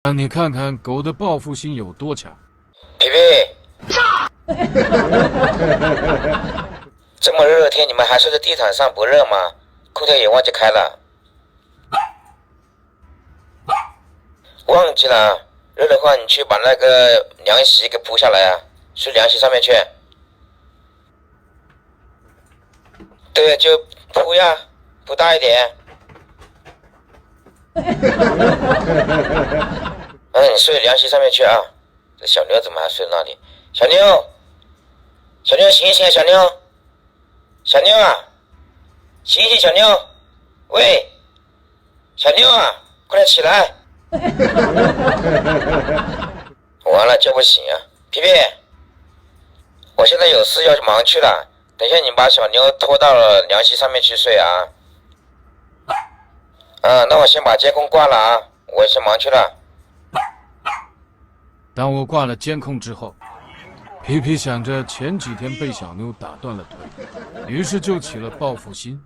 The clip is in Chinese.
让你看看狗的报复心有多强。皮皮，这么热的天，你们还睡在地毯上不热吗？空调也忘记开了。忘记了，热的话你去把那个凉席给铺下来啊，睡凉席上面去。对，就铺呀，铺大一点。你睡凉席上面去啊。这小妞怎么还睡那里？小妞，小妞醒一醒，小妞，小妞啊，醒一醒，小妞，喂，小妞啊，快点起来！完了，叫不醒啊，皮皮，我现在有事要忙去了，等一下你把小妞拖到了凉席上面去睡啊。那我先把监控挂了啊，我先忙去了。当我挂了监控之后，皮皮想着前几天被小妞打断了腿，于是就起了报复心。